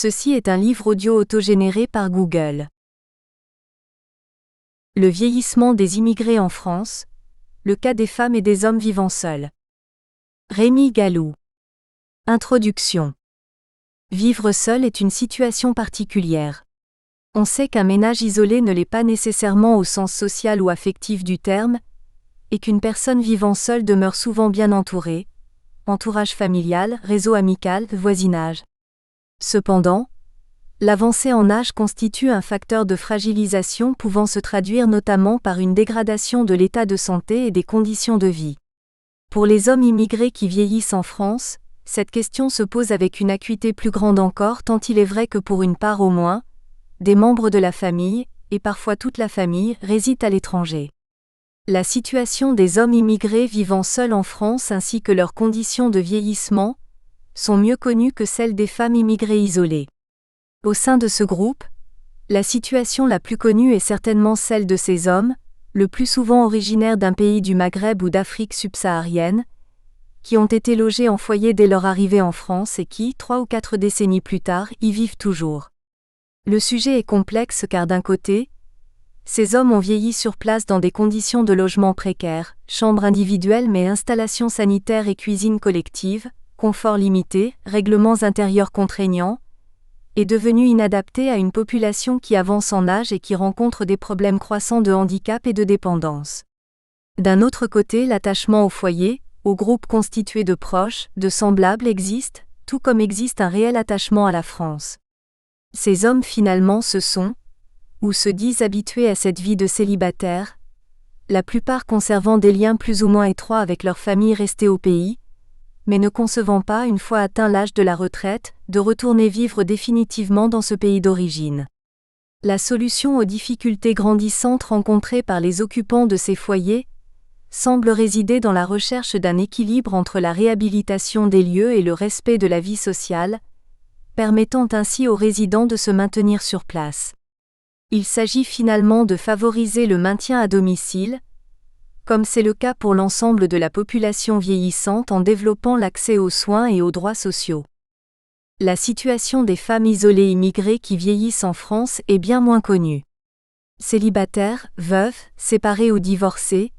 Ceci est un livre audio autogénéré par Google. Le vieillissement des immigrés en France, le cas des femmes et des hommes vivant seuls. Rémi Gallou. Introduction. Vivre seul est une situation particulière. On sait qu'un ménage isolé ne l'est pas nécessairement au sens social ou affectif du terme, et qu'une personne vivant seule demeure souvent bien entourée, entourage familial, réseau amical, voisinage. Cependant, l'avancée en âge constitue un facteur de fragilisation pouvant se traduire notamment par une dégradation de l'état de santé et des conditions de vie. Pour les hommes immigrés qui vieillissent en France, cette question se pose avec une acuité plus grande encore tant il est vrai que pour une part au moins, des membres de la famille, et parfois toute la famille, résident à l'étranger. La situation des hommes immigrés vivant seuls en France ainsi que leurs conditions de vieillissement sont mieux connues que celles des femmes immigrées isolées. Au sein de ce groupe, la situation la plus connue est certainement celle de ces hommes, le plus souvent originaires d'un pays du Maghreb ou d'Afrique subsaharienne, qui ont été logés en foyer dès leur arrivée en France et qui, 3 ou 4 décennies plus tard, y vivent toujours. Le sujet est complexe car d'un côté, ces hommes ont vieilli sur place dans des conditions de logement précaires, chambres individuelles mais installations sanitaires et cuisine collective, confort limité, règlements intérieurs contraignants, est devenu inadapté à une population qui avance en âge et qui rencontre des problèmes croissants de handicap et de dépendance. D'un autre côté, l'attachement au foyer, au groupe constitué de proches, de semblables existe, tout comme existe un réel attachement à la France. Ces hommes finalement se sont, ou se disent habitués à cette vie de célibataire, la plupart conservant des liens plus ou moins étroits avec leur famille restée au pays, mais ne concevant pas, une fois atteint l'âge de la retraite, de retourner vivre définitivement dans ce pays d'origine. La solution aux difficultés grandissantes rencontrées par les occupants de ces foyers semble résider dans la recherche d'un équilibre entre la réhabilitation des lieux et le respect de la vie sociale, permettant ainsi aux résidents de se maintenir sur place. Il s'agit finalement de favoriser le maintien à domicile, comme c'est le cas pour l'ensemble de la population vieillissante en développant l'accès aux soins et aux droits sociaux. La situation des femmes isolées immigrées qui vieillissent en France est bien moins connue. Célibataires, veuves, séparées ou divorcées,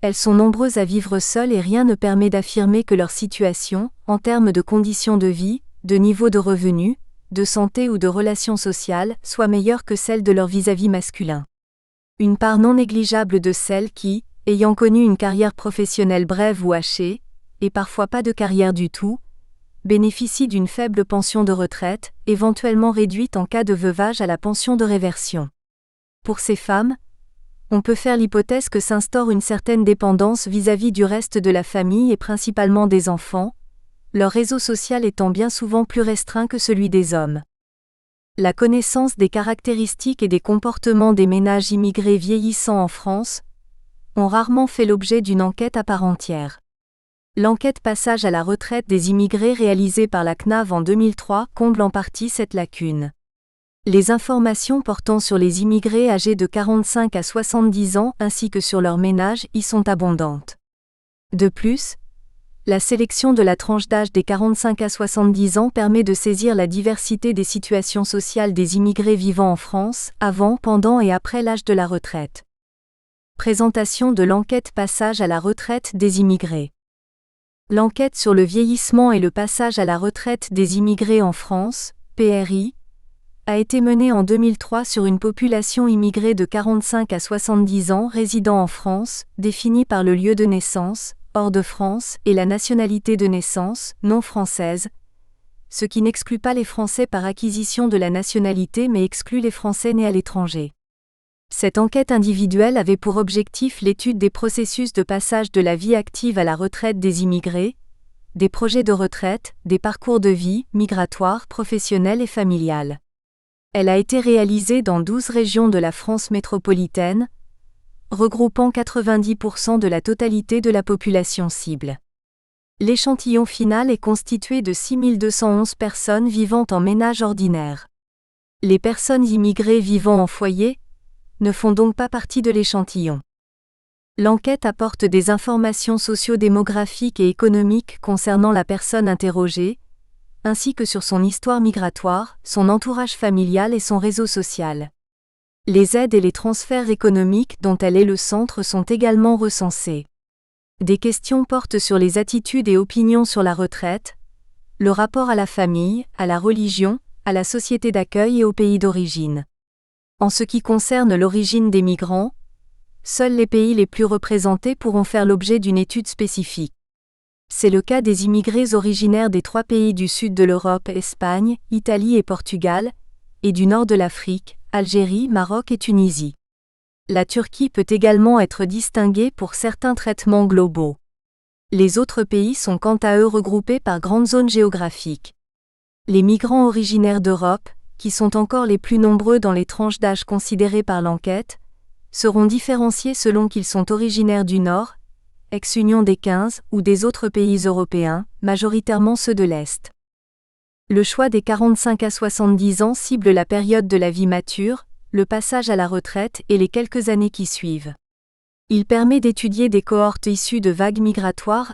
elles sont nombreuses à vivre seules et rien ne permet d'affirmer que leur situation, en termes de conditions de vie, de niveau de revenus, de santé ou de relations sociales, soit meilleure que celle de leur vis-à-vis masculin. Une part non négligeable de celles qui, ayant connu une carrière professionnelle brève ou hachée, et parfois pas de carrière du tout, bénéficient d'une faible pension de retraite, éventuellement réduite en cas de veuvage à la pension de réversion. Pour ces femmes, on peut faire l'hypothèse que s'instaure une certaine dépendance vis-à-vis du reste de la famille et principalement des enfants, leur réseau social étant bien souvent plus restreint que celui des hommes. La connaissance des caractéristiques et des comportements des ménages immigrés vieillissants en France ont rarement fait l'objet d'une enquête à part entière. L'enquête Passage à la retraite des immigrés réalisée par la CNAV en 2003 comble en partie cette lacune. Les informations portant sur les immigrés âgés de 45 à 70 ans ainsi que sur leur ménage y sont abondantes. De plus, la sélection de la tranche d'âge des 45 à 70 ans permet de saisir la diversité des situations sociales des immigrés vivant en France, avant, pendant et après l'âge de la retraite. Présentation de l'enquête Passage à la retraite des immigrés. L'enquête sur le vieillissement et le passage à la retraite des immigrés en France, PRI, a été menée en 2003 sur une population immigrée de 45 à 70 ans résidant en France, définie par le lieu de naissance, hors de France, et la nationalité de naissance, non française, ce qui n'exclut pas les Français par acquisition de la nationalité mais exclut les Français nés à l'étranger. Cette enquête individuelle avait pour objectif l'étude des processus de passage de la vie active à la retraite des immigrés, des projets de retraite, des parcours de vie, migratoires, professionnels et familiales. Elle a été réalisée dans 12 régions de la France métropolitaine, regroupant 90% de la totalité de la population cible. L'échantillon final est constitué de 6211 personnes vivant en ménage ordinaire. Les personnes immigrées vivant en foyer ne font donc pas partie de l'échantillon. L'enquête apporte des informations socio-démographiques et économiques concernant la personne interrogée, ainsi que sur son histoire migratoire, son entourage familial et son réseau social. Les aides et les transferts économiques dont elle est le centre sont également recensés. Des questions portent sur les attitudes et opinions sur la retraite, le rapport à la famille, à la religion, à la société d'accueil et au pays d'origine. En ce qui concerne l'origine des migrants, seuls les pays les plus représentés pourront faire l'objet d'une étude spécifique. C'est le cas des immigrés originaires des 3 pays du sud de l'Europe, Espagne, Italie et Portugal, et du nord de l'Afrique, Algérie, Maroc et Tunisie. La Turquie peut également être distinguée pour certains traitements globaux. Les autres pays sont quant à eux regroupés par grandes zones géographiques. Les migrants originaires d'Europe, qui sont encore les plus nombreux dans les tranches d'âge considérées par l'enquête, seront différenciés selon qu'ils sont originaires du Nord, ex-Union des 15, ou des autres pays européens, majoritairement ceux de l'Est. Le choix des 45 à 70 ans cible la période de la vie mature, le passage à la retraite et les quelques années qui suivent. Il permet d'étudier des cohortes issues de vagues migratoires,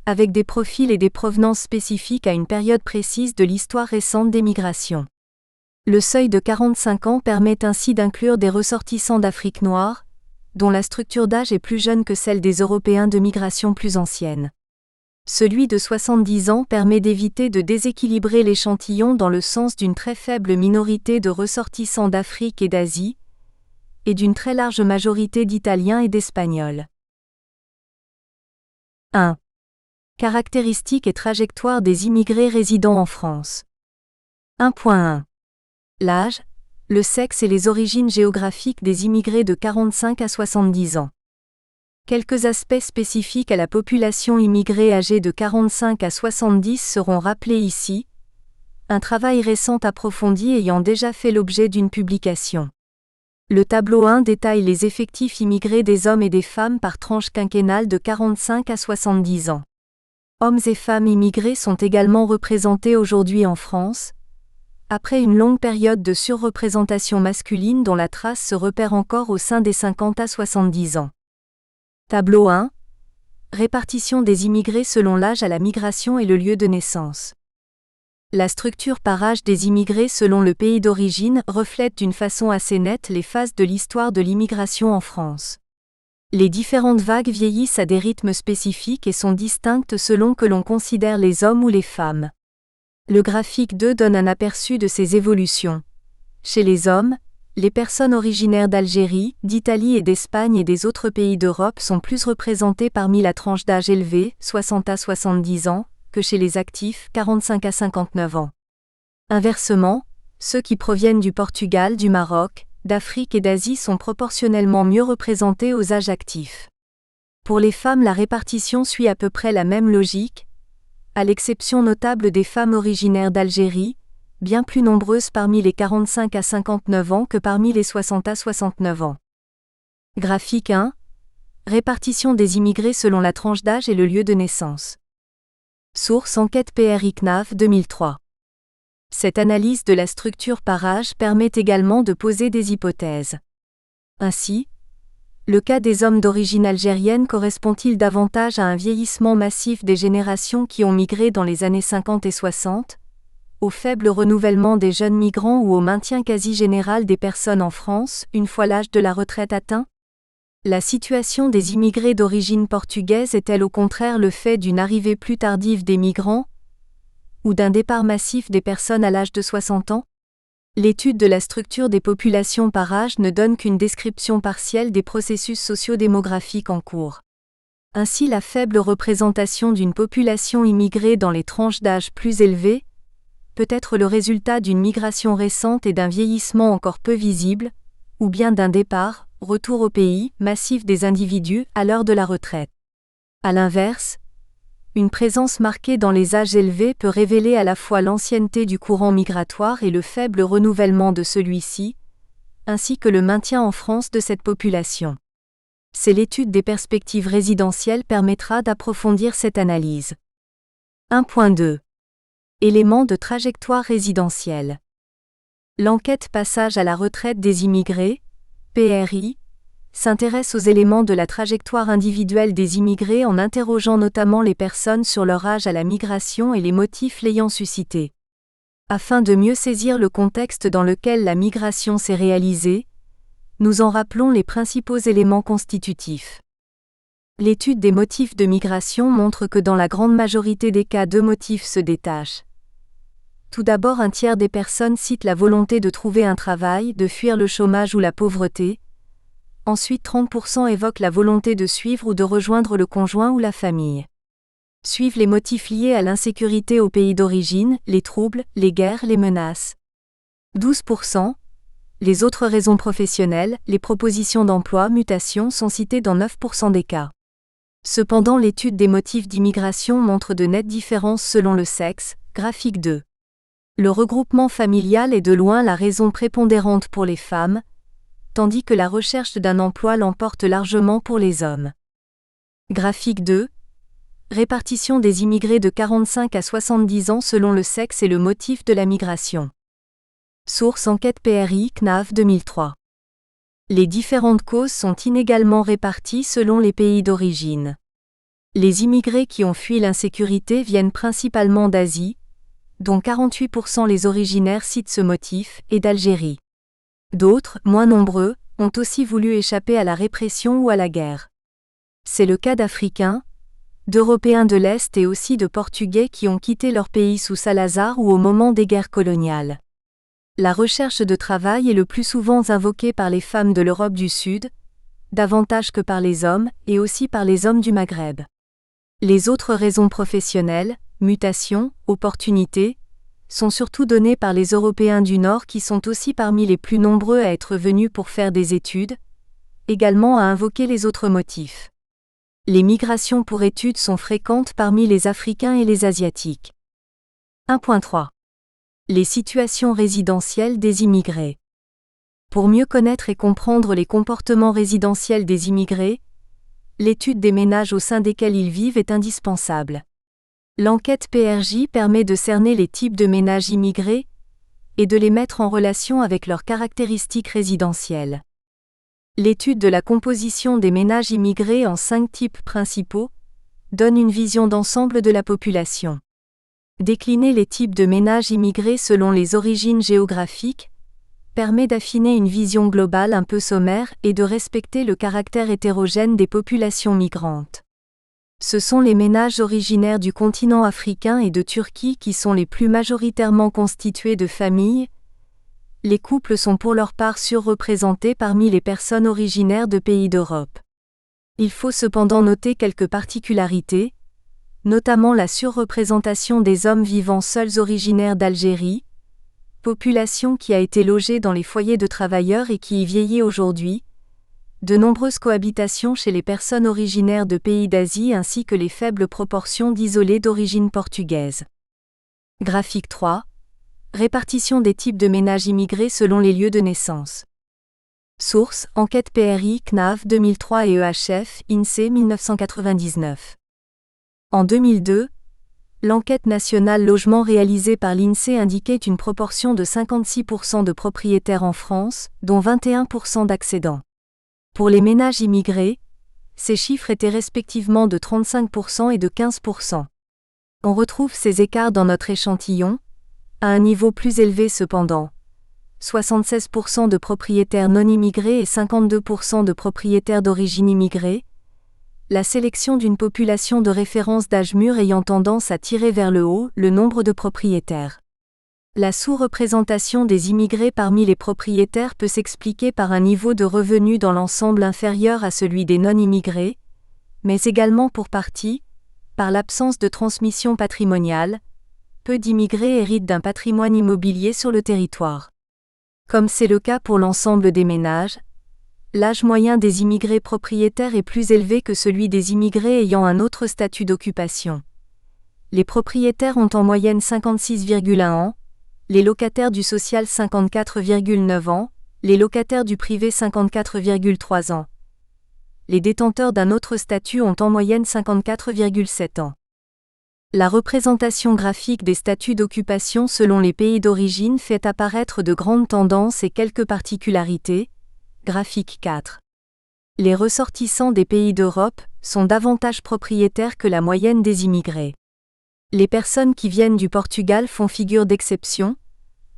avec des profils et des provenances spécifiques à une période précise de l'histoire récente des migrations. Le seuil de 45 ans permet ainsi d'inclure des ressortissants d'Afrique noire, dont la structure d'âge est plus jeune que celle des Européens de migration plus ancienne. Celui de 70 ans permet d'éviter de déséquilibrer l'échantillon dans le sens d'une très faible minorité de ressortissants d'Afrique et d'Asie, et d'une très large majorité d'Italiens et d'Espagnols. 1. Caractéristiques et trajectoires des immigrés résidant en France. 1.1. L'âge, le sexe et les origines géographiques des immigrés de 45 à 70 ans. Quelques aspects spécifiques à la population immigrée âgée de 45 à 70 seront rappelés ici, un travail récent approfondi ayant déjà fait l'objet d'une publication. Le tableau 1 détaille les effectifs immigrés des hommes et des femmes par tranche quinquennale de 45 à 70 ans. Hommes et femmes immigrés sont également représentés aujourd'hui en France, après une longue période de surreprésentation masculine dont la trace se repère encore au sein des 50 à 70 ans. Tableau 1. Répartition des immigrés selon l'âge à la migration et le lieu de naissance. La structure par âge des immigrés selon le pays d'origine reflète d'une façon assez nette les phases de l'histoire de l'immigration en France. Les différentes vagues vieillissent à des rythmes spécifiques et sont distinctes selon que l'on considère les hommes ou les femmes. Le graphique 2 donne un aperçu de ces évolutions. Chez les hommes, les personnes originaires d'Algérie, d'Italie et d'Espagne et des autres pays d'Europe sont plus représentées parmi la tranche d'âge élevée, 60 à 70 ans, que chez les actifs, 45 à 59 ans. Inversement, ceux qui proviennent du Portugal, du Maroc, d'Afrique et d'Asie sont proportionnellement mieux représentés aux âges actifs. Pour les femmes, la répartition suit à peu près la même logique, à l'exception notable des femmes originaires d'Algérie, bien plus nombreuses parmi les 45 à 59 ans que parmi les 60 à 69 ans. Graphique 1. Répartition des immigrés selon la tranche d'âge et le lieu de naissance. Source enquête PR-ICNAV 2003. Cette analyse de la structure par âge permet également de poser des hypothèses. Ainsi, le cas des hommes d'origine algérienne correspond-il davantage à un vieillissement massif des générations qui ont migré dans les années 50 et 60, au faible renouvellement des jeunes migrants ou au maintien quasi général des personnes en France, une fois l'âge de la retraite atteint? La situation des immigrés d'origine portugaise est-elle au contraire le fait d'une arrivée plus tardive des migrants, ou d'un départ massif des personnes à l'âge de 60 ans? L'étude de la structure des populations par âge ne donne qu'une description partielle des processus socio-démographiques en cours. Ainsi, la faible représentation d'une population immigrée dans les tranches d'âge plus élevées peut être le résultat d'une migration récente et d'un vieillissement encore peu visible, ou bien d'un départ, retour au pays, massif des individus à l'heure de la retraite. À l'inverse, une présence marquée dans les âges élevés peut révéler à la fois l'ancienneté du courant migratoire et le faible renouvellement de celui-ci, ainsi que le maintien en France de cette population. C'est l'étude des perspectives résidentielles permettra d'approfondir cette analyse. 1.2. Éléments de trajectoire résidentielle. L'enquête Passage à la retraite des immigrés, PRI, s'intéresse aux éléments de la trajectoire individuelle des immigrés en interrogeant notamment les personnes sur leur âge à la migration et les motifs l'ayant suscité. Afin de mieux saisir le contexte dans lequel la migration s'est réalisée, nous en rappelons les principaux éléments constitutifs. L'étude des motifs de migration montre que dans la grande majorité des cas, deux motifs se détachent. Tout d'abord, un tiers des personnes citent la volonté de trouver un travail, de fuir le chômage ou la pauvreté. Ensuite, 30% évoquent la volonté de suivre ou de rejoindre le conjoint ou la famille. Suivent les motifs liés à l'insécurité au pays d'origine, les troubles, les guerres, les menaces. 12%. Les autres raisons professionnelles, les propositions d'emploi, mutations sont citées dans 9% des cas. Cependant, l'étude des motifs d'immigration montre de nettes différences selon le sexe, graphique 2. Le regroupement familial est de loin la raison prépondérante pour les femmes, tandis que la recherche d'un emploi l'emporte largement pour les hommes. Graphique 2. Répartition des immigrés de 45 à 70 ans selon le sexe et le motif de la migration. Source enquête PRI CNAV 2003. Les différentes causes sont inégalement réparties selon les pays d'origine. Les immigrés qui ont fui l'insécurité viennent principalement d'Asie, dont 48% les originaires citent ce motif, et d'Algérie. D'autres, moins nombreux, ont aussi voulu échapper à la répression ou à la guerre. C'est le cas d'Africains, d'Européens de l'Est et aussi de Portugais qui ont quitté leur pays sous Salazar ou au moment des guerres coloniales. La recherche de travail est le plus souvent invoquée par les femmes de l'Europe du Sud, davantage que par les hommes, et aussi par les hommes du Maghreb. Les autres raisons professionnelles, mutations, opportunités, sont surtout données par les Européens du Nord qui sont aussi parmi les plus nombreux à être venus pour faire des études, également à invoquer les autres motifs. Les migrations pour études sont fréquentes parmi les Africains et les Asiatiques. 1.3. Les situations résidentielles des immigrés. Pour mieux connaître et comprendre les comportements résidentiels des immigrés, l'étude des ménages au sein desquels ils vivent est indispensable. L'enquête PRJ permet de cerner les types de ménages immigrés et de les mettre en relation avec leurs caractéristiques résidentielles. L'étude de la composition des ménages immigrés en 5 types principaux donne une vision d'ensemble de la population. Décliner les types de ménages immigrés selon les origines géographiques permet d'affiner une vision globale un peu sommaire et de respecter le caractère hétérogène des populations migrantes. Ce sont les ménages originaires du continent africain et de Turquie qui sont les plus majoritairement constitués de familles. Les couples sont pour leur part surreprésentés parmi les personnes originaires de pays d'Europe. Il faut cependant noter quelques particularités, notamment la surreprésentation des hommes vivant seuls originaires d'Algérie, population qui a été logée dans les foyers de travailleurs et qui y vieillit aujourd'hui, de nombreuses cohabitations chez les personnes originaires de pays d'Asie ainsi que les faibles proportions d'isolés d'origine portugaise. Graphique 3. Répartition des types de ménages immigrés selon les lieux de naissance. Source, enquête PRI CNAV 2003 et EHF, INSEE 1999. En 2002, l'enquête nationale logement réalisée par l'INSEE indiquait une proportion de 56% de propriétaires en France, dont 21% d'accédants. Pour les ménages immigrés, ces chiffres étaient respectivement de 35% et de 15%. On retrouve ces écarts dans notre échantillon, à un niveau plus élevé cependant. 76% de propriétaires non immigrés et 52% de propriétaires d'origine immigrée. La sélection d'une population de référence d'âge mûr ayant tendance à tirer vers le haut le nombre de propriétaires. La sous-représentation des immigrés parmi les propriétaires peut s'expliquer par un niveau de revenus dans l'ensemble inférieur à celui des non-immigrés, mais également pour partie, par l'absence de transmission patrimoniale. Peu d'immigrés héritent d'un patrimoine immobilier sur le territoire. Comme c'est le cas pour l'ensemble des ménages, l'âge moyen des immigrés propriétaires est plus élevé que celui des immigrés ayant un autre statut d'occupation. Les propriétaires ont en moyenne 56,1 ans, les locataires du social 54,9 ans, les locataires du privé 54,3 ans. Les détenteurs d'un autre statut ont en moyenne 54,7 ans. La représentation graphique des statuts d'occupation selon les pays d'origine fait apparaître de grandes tendances et quelques particularités. Graphique 4. Les ressortissants des pays d'Europe sont davantage propriétaires que la moyenne des immigrés. Les personnes qui viennent du Portugal font figure d'exception,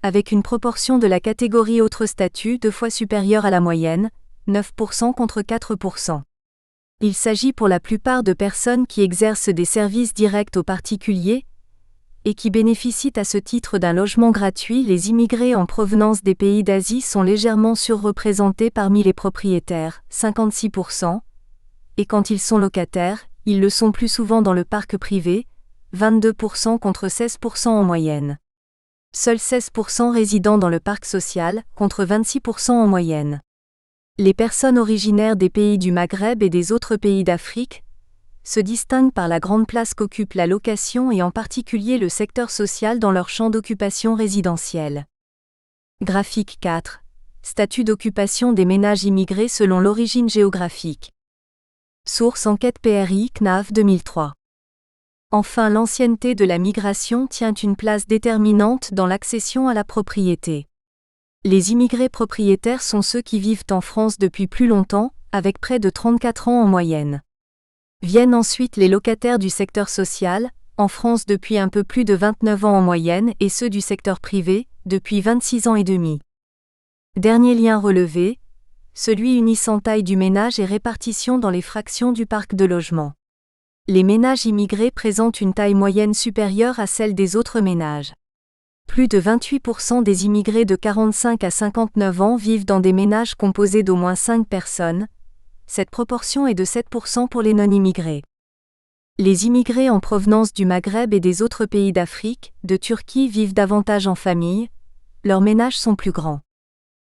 avec une proportion de la catégorie autre statut 2 fois supérieure à la moyenne, 9% contre 4%. Il s'agit pour la plupart de personnes qui exercent des services directs aux particuliers et qui bénéficient à ce titre d'un logement gratuit. Les immigrés en provenance des pays d'Asie sont légèrement surreprésentés parmi les propriétaires, 56%, et quand ils sont locataires, ils le sont plus souvent dans le parc privé, 22% contre 16% en moyenne. Seuls 16% résident dans le parc social, contre 26% en moyenne. Les personnes originaires des pays du Maghreb et des autres pays d'Afrique se distinguent par la grande place qu'occupe la location et en particulier le secteur social dans leur champ d'occupation résidentiel. Graphique 4. Statut d'occupation des ménages immigrés selon l'origine géographique. Source enquête PRI CNAV 2003. Enfin, l'ancienneté de la migration tient une place déterminante dans l'accession à la propriété. Les immigrés propriétaires sont ceux qui vivent en France depuis plus longtemps, avec près de 34 ans en moyenne. Viennent ensuite les locataires du secteur social, en France depuis un peu plus de 29 ans en moyenne, et ceux du secteur privé, depuis 26 ans et demi. Dernier lien relevé, celui unissant taille du ménage et répartition dans les fractions du parc de logement. Les ménages immigrés présentent une taille moyenne supérieure à celle des autres ménages. Plus de 28% des immigrés de 45 à 59 ans vivent dans des ménages composés d'au moins 5 personnes. Cette proportion est de 7% pour les non-immigrés. Les immigrés en provenance du Maghreb et des autres pays d'Afrique, de Turquie vivent davantage en famille, leurs ménages sont plus grands.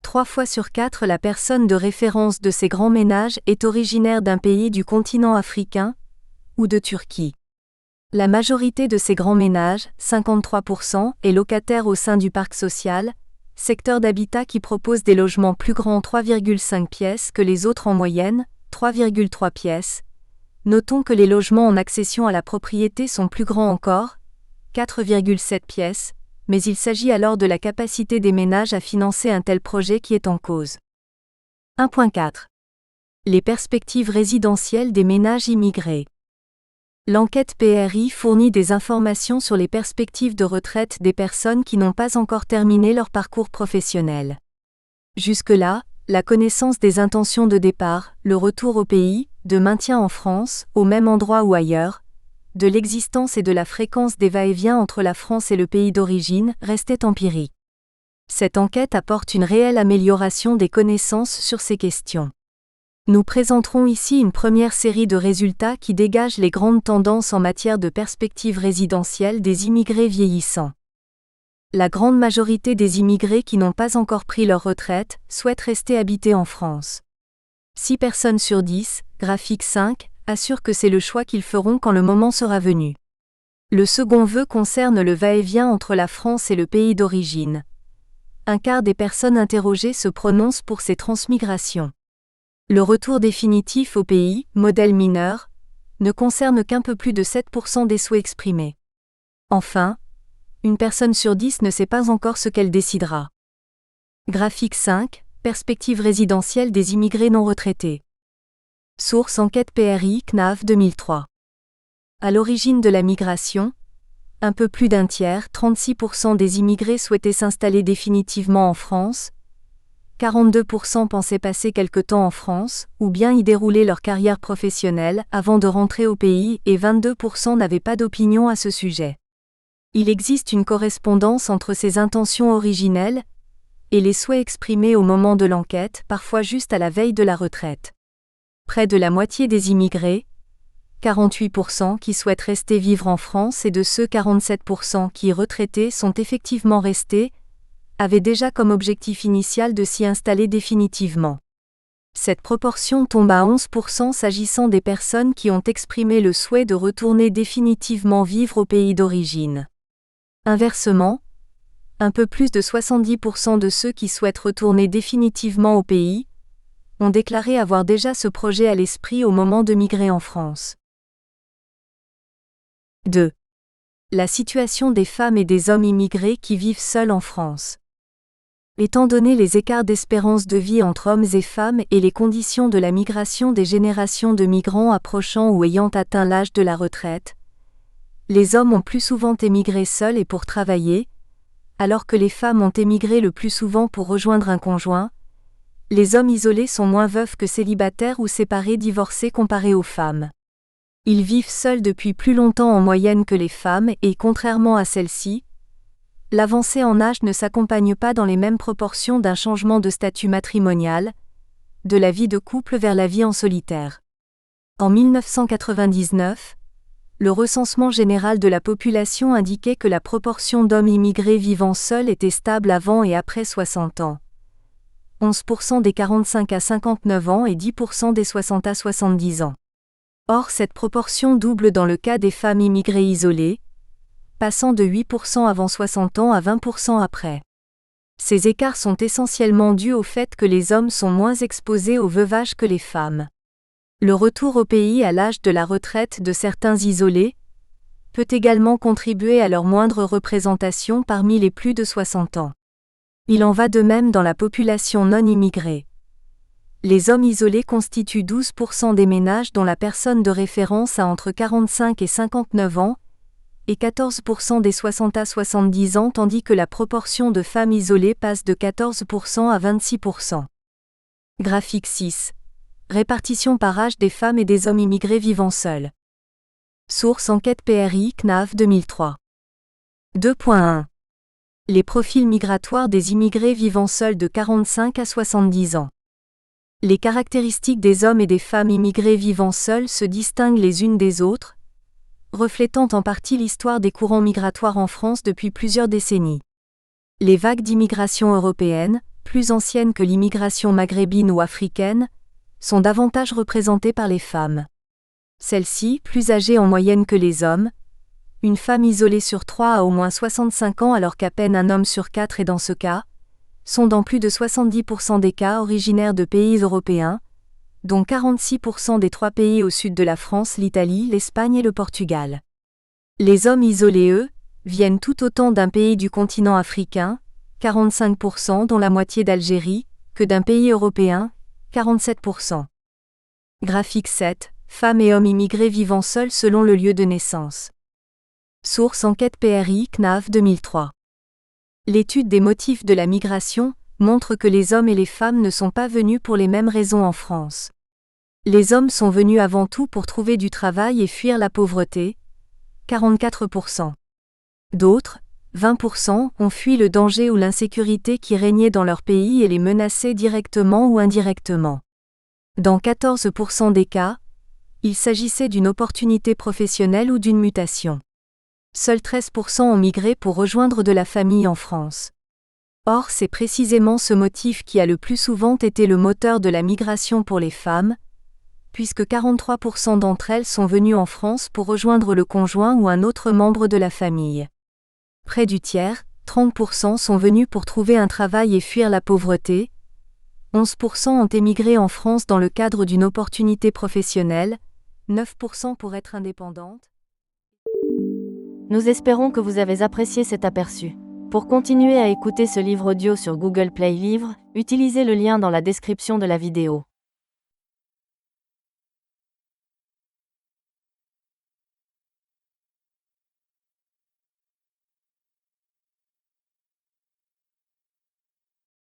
3 fois sur 4 la personne de référence de ces grands ménages est originaire d'un pays du continent africain ou de Turquie. La majorité de ces grands ménages, 53%, est locataire au sein du parc social, secteur d'habitat qui propose des logements plus grands 3,5 pièces que les autres en moyenne, 3,3 pièces. Notons que les logements en accession à la propriété sont plus grands encore, 4,7 pièces, mais il s'agit alors de la capacité des ménages à financer un tel projet qui est en cause. 1.4. Les perspectives résidentielles des ménages immigrés. L'enquête PRI fournit des informations sur les perspectives de retraite des personnes qui n'ont pas encore terminé leur parcours professionnel. Jusque-là, la connaissance des intentions de départ, le retour au pays, de maintien en France, au même endroit ou ailleurs, de l'existence et de la fréquence des va-et-vient entre la France et le pays d'origine restait empirique. Cette enquête apporte une réelle amélioration des connaissances sur ces questions. Nous présenterons ici une première série de résultats qui dégagent les grandes tendances en matière de perspectives résidentielles des immigrés vieillissants. La grande majorité des immigrés qui n'ont pas encore pris leur retraite souhaitent rester habités en France. 6 personnes sur 10, graphique 5, assurent que c'est le choix qu'ils feront quand le moment sera venu. Le second vœu concerne le va-et-vient entre la France et le pays d'origine. Un quart des personnes interrogées se prononcent pour ces transmigrations. Le retour définitif au pays, modèle mineur, ne concerne qu'un peu plus de 7% des souhaits exprimés. Enfin, une personne sur 10 ne sait pas encore ce qu'elle décidera. Graphique 5, perspective résidentielle des immigrés non retraités. Source enquête PRI CNAV 2003. À l'origine de la migration, un peu plus d'un tiers, 36% des immigrés souhaitaient s'installer définitivement en France, 42% pensaient passer quelque temps en France, ou bien y dérouler leur carrière professionnelle avant de rentrer au pays et 22% n'avaient pas d'opinion à ce sujet. Il existe une correspondance entre ces intentions originelles et les souhaits exprimés au moment de l'enquête, parfois juste à la veille de la retraite. Près de la moitié des immigrés, 48% qui souhaitent rester vivre en France et de ceux 47% qui, retraités, sont effectivement restés, avaient déjà comme objectif initial de s'y installer définitivement. Cette proportion tombe à 11% s'agissant des personnes qui ont exprimé le souhait de retourner définitivement vivre au pays d'origine. Inversement, un peu plus de 70% de ceux qui souhaitent retourner définitivement au pays ont déclaré avoir déjà ce projet à l'esprit au moment de migrer en France. 2. La situation des femmes et des hommes immigrés qui vivent seuls en France. Étant donné les écarts d'espérance de vie entre hommes et femmes et les conditions de la migration des générations de migrants approchant ou ayant atteint l'âge de la retraite, les hommes ont plus souvent émigré seuls et pour travailler, alors que les femmes ont émigré le plus souvent pour rejoindre un conjoint. Les hommes isolés sont moins veufs que célibataires ou séparés divorcés comparés aux femmes. Ils vivent seuls depuis plus longtemps en moyenne que les femmes et, contrairement à celles-ci, l'avancée en âge ne s'accompagne pas dans les mêmes proportions d'un changement de statut matrimonial, de la vie de couple vers la vie en solitaire. En 1999, le recensement général de la population indiquait que la proportion d'hommes immigrés vivant seuls était stable avant et après 60 ans. 11% des 45 à 59 ans et 10% des 60 à 70 ans. Or, cette proportion double dans le cas des femmes immigrées isolées, passant de 8% avant 60 ans à 20% après. Ces écarts sont essentiellement dus au fait que les hommes sont moins exposés au veuvage que les femmes. Le retour au pays à l'âge de la retraite de certains isolés peut également contribuer à leur moindre représentation parmi les plus de 60 ans. Il en va de même dans la population non immigrée. Les hommes isolés constituent 12% des ménages dont la personne de référence a entre 45 et 59 ans, et 14% des 60 à 70 ans tandis que la proportion de femmes isolées passe de 14% à 26%. Graphique 6. Répartition par âge des femmes et des hommes immigrés vivant seuls. Source enquête PRI CNAV 2003. 2.1. Les profils migratoires des immigrés vivant seuls de 45 à 70 ans. Les caractéristiques des hommes et des femmes immigrés vivant seuls se distinguent les unes des autres, reflétant en partie l'histoire des courants migratoires en France depuis plusieurs décennies. Les vagues d'immigration européenne, plus anciennes que l'immigration maghrébine ou africaine, sont davantage représentées par les femmes. Celles-ci, plus âgées en moyenne que les hommes, une femme isolée sur 3 a au moins 65 ans alors qu'à peine un homme sur 4 est dans ce cas, sont dans plus de 70% des cas originaires de pays européens, dont 46% des 3 pays au sud de la France, l'Italie, l'Espagne et le Portugal. Les hommes isolés, eux, viennent tout autant d'un pays du continent africain, 45% dont la moitié d'Algérie, que d'un pays européen, 47%. Graphique 7. Femmes et hommes immigrés vivant seuls selon le lieu de naissance. Source enquête PRI CNAV 2003. L'étude des motifs de la migration montre que les hommes et les femmes ne sont pas venus pour les mêmes raisons en France. Les hommes sont venus avant tout pour trouver du travail et fuir la pauvreté, 44%. D'autres, 20%, ont fui le danger ou l'insécurité qui régnait dans leur pays et les menaçait directement ou indirectement. Dans 14% des cas, il s'agissait d'une opportunité professionnelle ou d'une mutation. Seuls 13% ont migré pour rejoindre de la famille en France. Or, c'est précisément ce motif qui a le plus souvent été le moteur de la migration pour les femmes, puisque 43% d'entre elles sont venues en France pour rejoindre le conjoint ou un autre membre de la famille. Près du tiers, 30% sont venus pour trouver un travail et fuir la pauvreté. 11% ont émigré en France dans le cadre d'une opportunité professionnelle, 9% pour être indépendantes. Nous espérons que vous avez apprécié cet aperçu. Pour continuer à écouter ce livre audio sur Google Play Livres, utilisez le lien dans la description de la vidéo.